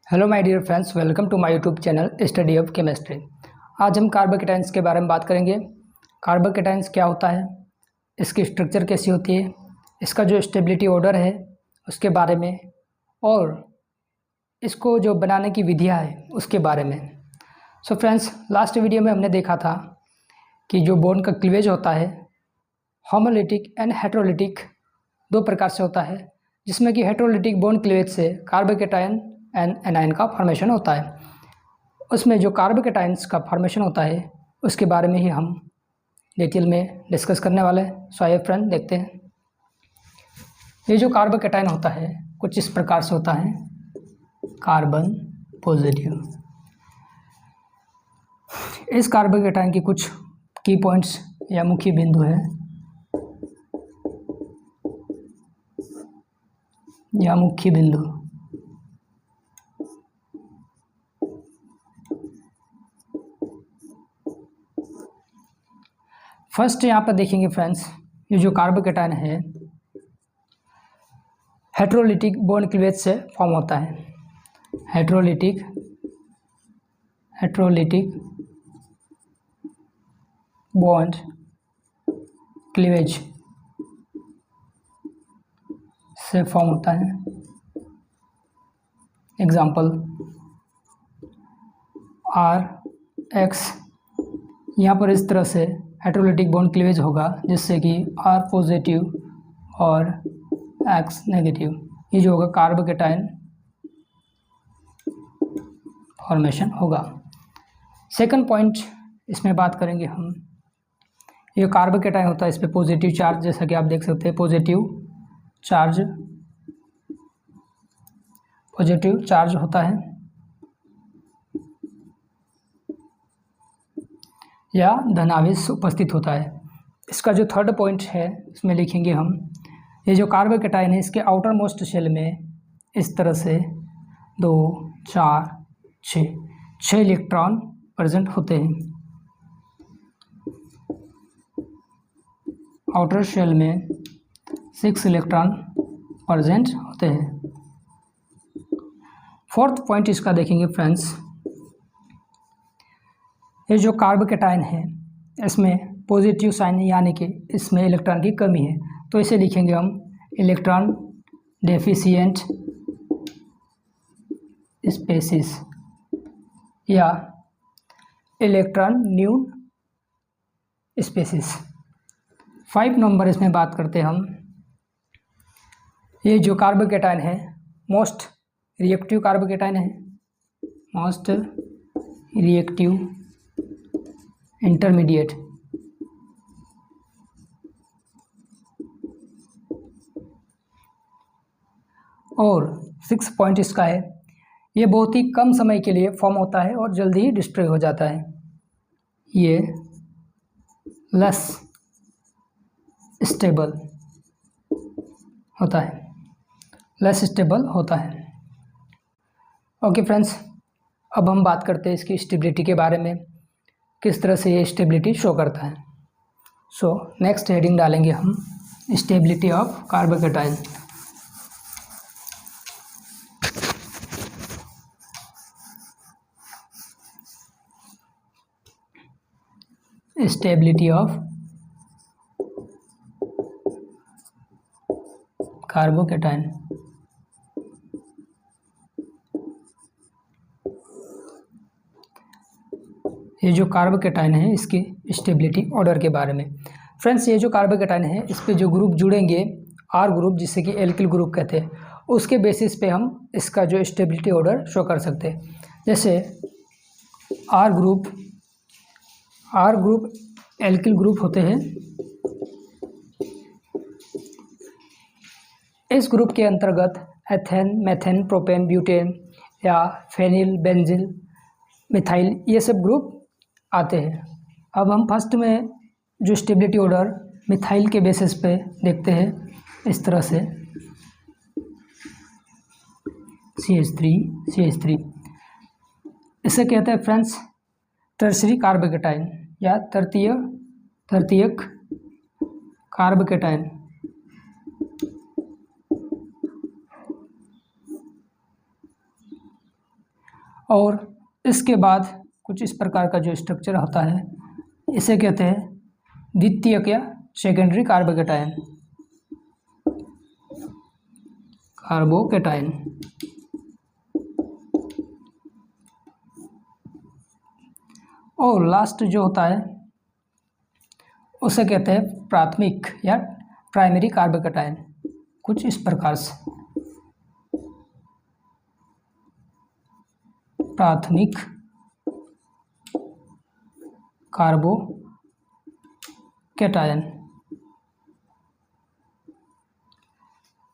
Hello my dear friends, welcome to my YouTube channel study of chemistry. आज हम carbocations के बारे में बात करेंगे। कार्बोकेटाइंस क्या होता है, इसकी स्ट्रक्चर कैसी होती है, इसका जो स्टेबिलिटी ऑर्डर है उसके बारे में, और इसको जो बनाने की विधियाँ है उसके बारे में। सो फ्रेंड्स, लास्ट वीडियो में हमने देखा था कि जो बॉन्ड का क्लीवेज होता है होमोलिटिक एंड हेट्रोलिटिक दो प्रकार से होता है, जिसमें कि हेट्रोलिटिक बॉन्ड क्लीवेज से कार्बोकेटाइन एंड एनाइन का फॉर्मेशन होता है। उसमें जो कार्बोकेटाइंस का फॉर्मेशन होता है उसके बारे में ही हम डिटेल में डिस्कस करने वाले हैं। सो आइए फ्रेंड, देखते हैं। ये जो कार्बोकेटाइन होता है कुछ इस प्रकार से होता है। Carbon positive. इस कार्बोकेटाइन की कुछ की पॉइंट्स या मुख्य बिंदु है या मुख्य बिंदु। फर्स्ट यहाँ पर देखेंगे फ्रेंड्स, ये जो कार्बोकेटाइन है हेट्रोलिटिक बॉन्ड क्लीवेज से फॉर्म होता है। हेट्रोलिटिक बॉन्ड क्लीवेज से फॉर्म होता है। एग्जाम्पल RX, यहाँ पर इस तरह से हेट्रोलिटिक बॉन्ड क्लीवेज होगा जिससे कि R पॉजिटिव और X नेगेटिव, ये जो होगा कार्बोकेटाइन फॉर्मेशन होगा। सेकंड पॉइंट इसमें बात करेंगे हम, ये कार्बोकेटाइन होता है इस पे पॉजिटिव चार्ज, जैसा कि आप देख सकते हैं पॉजिटिव चार्ज होता है या धनावेश उपस्थित होता है। इसका जो थर्ड पॉइंट है इसमें लिखेंगे हम, ये जो कार्बोकेटाइन है इसके आउटर मोस्ट शेल में इस तरह से 2 4 6 इलेक्ट्रॉन प्रेजेंट होते हैं। आउटर शेल में 6 इलेक्ट्रॉन प्रेजेंट होते हैं। फोर्थ पॉइंट इसका देखेंगे फ्रेंड्स, ये जो कार्बोकेटाइन है इसमें पॉजिटिव साइन यानी कि इसमें इलेक्ट्रॉन की कमी है, तो इसे लिखेंगे हम इलेक्ट्रॉन डेफिशिएंट स्पेसीज या इलेक्ट्रॉन न्यून स्पेसीज। 5 नंबर इसमें बात करते हैं हम, ये जो कार्बोकेटाइन है मोस्ट रिएक्टिव कार्बोकेटाइन है, मोस्ट रिएक्टिव इंटरमीडिएट। और 6 पॉइंट इसका है, ये बहुत ही कम समय के लिए फॉर्म होता है और जल्दी ही डिस्ट्रॉय हो जाता है। ये लेस स्टेबल होता है, ओके फ्रेंड्स, अब हम बात करते हैं इसकी स्टेबिलिटी के बारे में, किस तरह से ये स्टेबिलिटी शो करता है। सो नेक्स्ट हेडिंग डालेंगे हम stability of carbocation. Stability of carbocation. ये जो कार्बोकेटाइन है इसकी स्टेबिलिटी ऑर्डर के बारे में। फ्रेंड्स, ये जो कार्बोकेटाइन है इस पे जो ग्रुप जुड़ेंगे R ग्रुप, जिससे कि एल्किल ग्रुप कहते हैं, उसके बेसिस पे हम इसका जो स्टेबिलिटी ऑर्डर शो कर सकते हैं। जैसे R ग्रुप एल्किल ग्रुप होते हैं। इस ग्रुप के अंतर्गत एथेन, मेथेन, प्रोपेन, ब्यूटेन या फेनिल, बेंजिल, मिथाइल, ये सब ग्रुप आते हैं। अब हम फर्स्ट में जो स्टेबिलिटी ऑर्डर मिथाइल के बेसिस पे देखते हैं, इस तरह से CH3 इसे कहते हैं फ्रेंड्स टर्शरी कार्बोकेटाइन या तृतीयक कार्बोकेटाइन। और इसके बाद कुछ इस प्रकार का जो स्ट्रक्चर होता है इसे कहते हैं द्वितीयक या सेकेंडरी कार्बोकेटायन। कार्बोकेटायन और लास्ट जो होता है उसे कहते हैं प्राथमिक या प्राइमरी कार्बोकेटायन। कुछ इस प्रकार से प्राथमिक कार्बोकेटायन।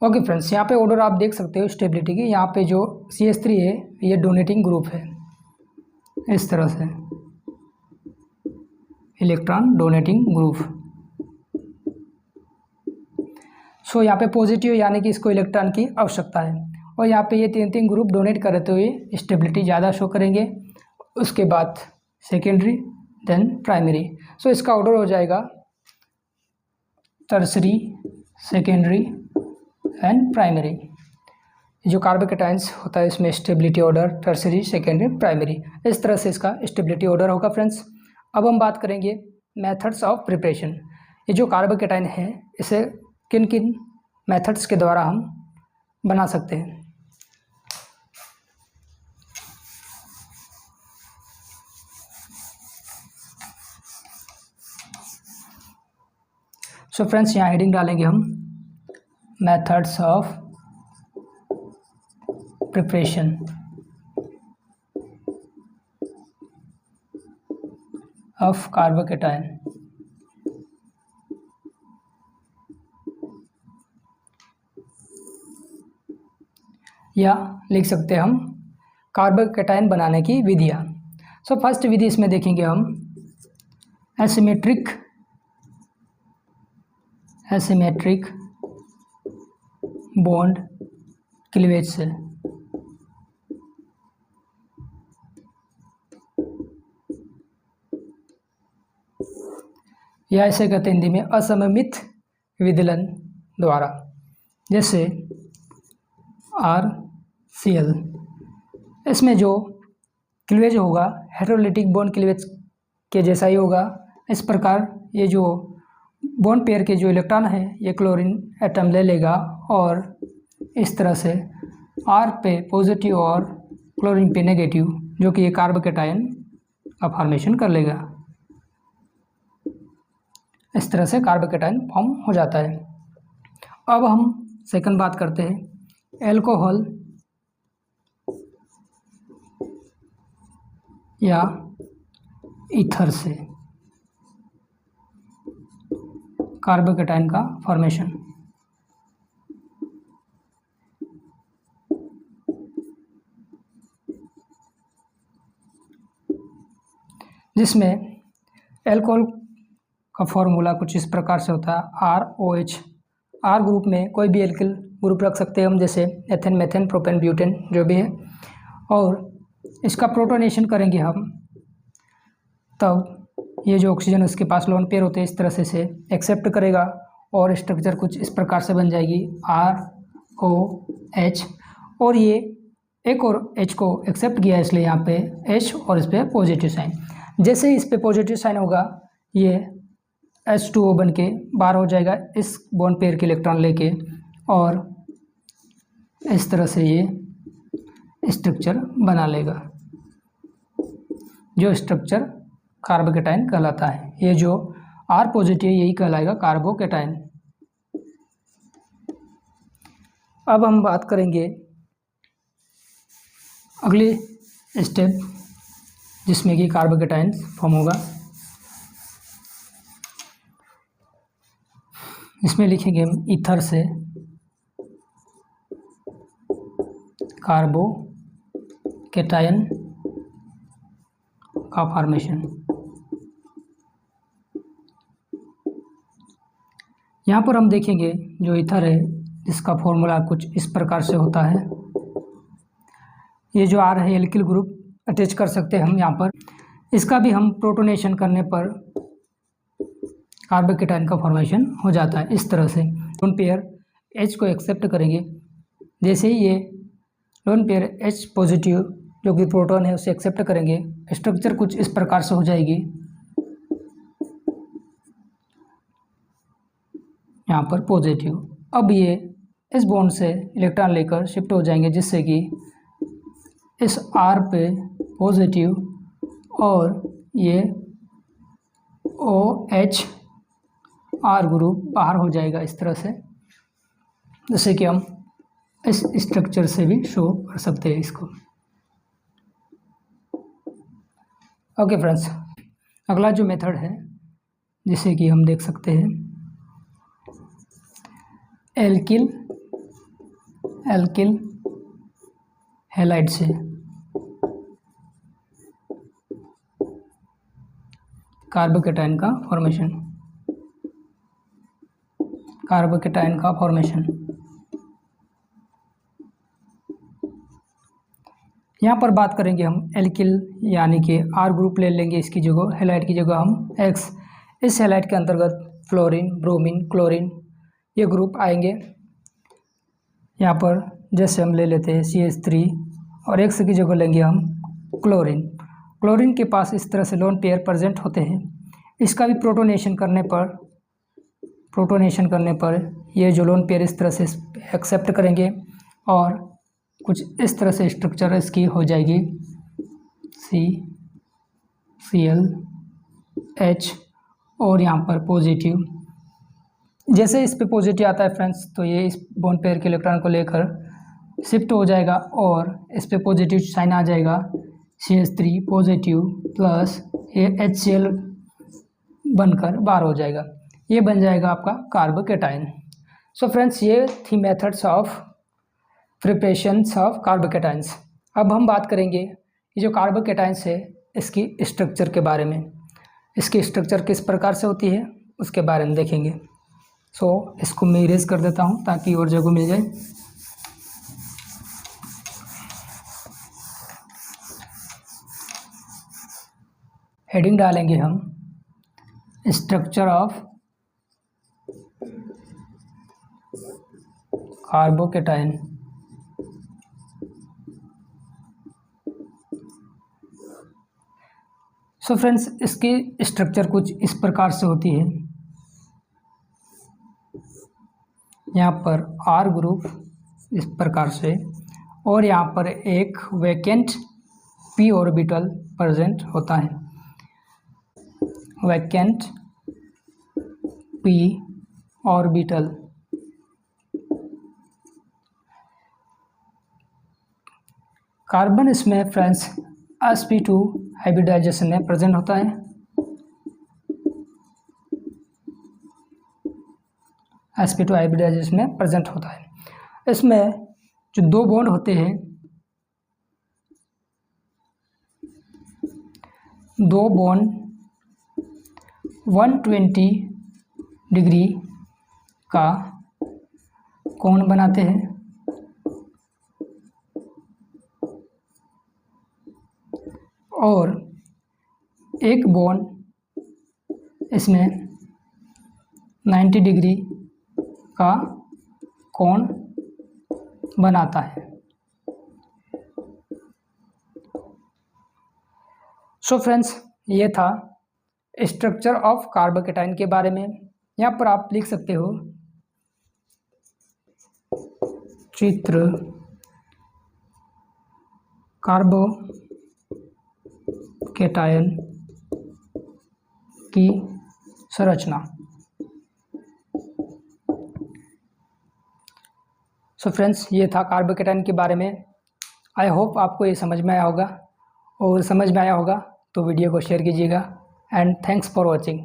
ओके फ्रेंड्स, यहाँ पे ऑर्डर आप देख सकते हो स्टेबिलिटी की। यहाँ पे जो CH3 है ये डोनेटिंग ग्रुप है, इस तरह से इलेक्ट्रॉन डोनेटिंग ग्रुप। सो यहाँ पे पॉजिटिव यानी कि इसको इलेक्ट्रॉन की आवश्यकता है, और यहाँ पे ये तीन ग्रुप डोनेट कर रहे हुए स्टेबिलिटी ज़्यादा शो करेंगे। उसके बाद सेकेंडरी, देन प्राइमरी। सो इसका ऑर्डर हो जाएगा टर्सरी, सेकेंडरी एंड प्राइमरी। जो कार्बोकेटायंस होता है इसमें stability order tertiary, secondary, primary, इस तरह से इसका स्टेबिलिटी ऑर्डर होगा फ्रेंड्स। अब हम बात करेंगे मेथड्स ऑफ प्रिपरेशन। ये जो कार्बोकेटायन है इसे किन किन मेथड्स के द्वारा हम बना सकते हैं। सो फ्रेंड्स, यहाँ हेडिंग डालेंगे हम methods of preparation of carbocation. या लिख सकते हैं हम कार्बोकेटायन बनाने की विधियाँ। सो फर्स्ट विधि इसमें देखेंगे हम एसिमेट्रिक बॉन्ड क्लीवेज से। या इसे कहते हैं हिंदी में असममित विदलन द्वारा, जैसे RCl। इसमें जो क्लीवेज होगा हेटेरोलिटिक बॉन्ड क्लीवेज के जैसा ही होगा। इस प्रकार ये जो बॉन्ड पेयर के जो इलेक्ट्रॉन है ये क्लोरीन एटम ले लेगा और इस तरह से R पे पॉजिटिव और क्लोरीन पे नेगेटिव, जो कि ये कार्बोकेटायन का फॉर्मेशन कर लेगा। इस तरह से कार्बोकेटायन फॉर्म हो जाता है। अब हम सेकंड बात करते हैं एल्कोहल या ईथर से कार्बोकेटायन का फॉर्मेशन। जिसमें एल्कोहल का फॉर्मूला कुछ इस प्रकार से होता है ROH। R ग्रुप में कोई भी एल्किल ग्रुप रख सकते हैं हम, जैसे एथेन, मेथेन, प्रोपेन, ब्यूटेन जो भी है, और इसका प्रोटोनेशन करेंगे हम, तब ये जो ऑक्सीजन उसके पास लोन पेयर होते हैं इस तरह से एक्सेप्ट करेगा और स्ट्रक्चर कुछ इस प्रकार से बन जाएगी ROH। और ये एक और H को एक्सेप्ट किया इसलिए यहाँ पे H और इस पर पॉजिटिव साइन। जैसे ही इस पर पॉजिटिव साइन होगा ये H2O बन के बाहर हो जाएगा इस बॉन्ड पेयर के इलेक्ट्रॉन लेके, और इस तरह से ये स्ट्रक्चर बना लेगा, जो स्ट्रक्चर कार्बोकेटायन कहलाता है। ये जो R पॉजिटिव यही कहलाएगा कार्बोकेटायन। अब हम बात करेंगे अगले स्टेप जिसमें कि कार्बोकेटायन फॉर्म होगा। इसमें लिखेंगे हम ईथर से कार्बोकेटायन का फॉर्मेशन। यहाँ पर हम देखेंगे जो ईथर है जिसका फॉर्मूला कुछ इस प्रकार से होता है। ये जो R है एल्किल ग्रुप अटैच कर सकते हैं हम यहाँ पर। इसका भी हम प्रोटोनेशन करने पर कार्बोकेटायन का फॉर्मेशन हो जाता है। इस तरह से लोन पेयर H को एक्सेप्ट करेंगे, जैसे ही ये लोन पेयर H पॉजिटिव जो कि प्रोटॉन है उसे एक्सेप्ट करेंगे। स्ट्रक्चर कुछ इस प्रकार से हो जाएगी, यहाँ पर पॉजिटिव। अब ये इस बॉन्ड से इलेक्ट्रॉन लेकर शिफ्ट हो जाएंगे, जिससे कि इस R पे पॉजिटिव और ये OH R ग्रुप बाहर हो जाएगा इस तरह से, जैसे कि हम इस स्ट्रक्चर से भी शो कर सकते हैं इसको। ओके फ्रेंड्स, अगला जो मेथड है जिसे कि हम देख सकते हैं एल्किल हैलाइड से कार्बोकेटाइन का फॉर्मेशन। यहाँ पर बात करेंगे हम एल्किल, यानी कि R ग्रुप ले लेंगे इसकी जगह, हैलाइड की जगह हम X। इस हैलाइड के अंतर्गत फ्लोरीन, ब्रोमीन, क्लोरीन ये ग्रुप आएंगे। यहाँ पर जैसे हम ले लेते हैं CH3 और X की जगह लेंगे हम क्लोरीन। क्लोरीन के पास इस तरह से लोन पेयर प्रेजेंट होते हैं। इसका भी प्रोटोनेशन करने पर ये जो लोन पेयर इस तरह से एक्सेप्ट करेंगे और कुछ इस तरह से स्ट्रक्चर इसकी हो जाएगी CCl और यहाँ पर पॉजिटिव। जैसे इस पे पॉजिटिव आता है फ्रेंड्स, तो ये इस बॉन्ड पेयर के इलेक्ट्रॉन को लेकर शिफ्ट हो जाएगा और इस पे पॉजिटिव साइन आ जाएगा, CH3 पॉजिटिव प्लस ये HCl बनकर बाहर हो जाएगा। ये बन जाएगा आपका कार्बोकेटाइन। सो फ्रेंड्स, ये थी methods of preparations of carbocations. अब हम बात करेंगे ये जो कार्बोकेटाइंस है इसकी स्ट्रक्चर के बारे में। इसकी स्ट्रक्चर किस प्रकार से होती है उसके बारे में देखेंगे। सो इसको मैं इरेज कर देता हूँ ताकि और जगह मिल जाए। हेडिंग डालेंगे हम structure of carbocation. So friends, इसकी स्ट्रक्चर कुछ इस प्रकार से होती है। यहाँ पर R ग्रुप इस प्रकार से और यहाँ पर एक वैकेंट p ऑर्बिटल प्रेजेंट होता है। Vacant p orbital. कार्बन इसमें फ्रेंड्स sp2 हाइब्रिडाइजेशन में प्रेजेंट होता है। sp2 हाइब्रिडाइजेशन में प्रेजेंट होता है। इसमें जो दो बॉन्ड होते हैं, दो बॉन्ड 120 डिग्री का कोण बनाते हैं और एक बॉन्ड इसमें 90 डिग्री का कोण बनाता है। सो फ्रेंड्स, ये था स्ट्रक्चर ऑफ कार्बोकेटाइन के बारे में। यहाँ पर आप लिख सकते हो चित्र कार्बोकेटाइन की संरचना। सो फ्रेंड्स, ये था कार्बोकेटाइन के बारे में। आई होप आपको ये समझ में आया होगा, और समझ में आया होगा तो वीडियो को शेयर कीजिएगा। And thanks for watching.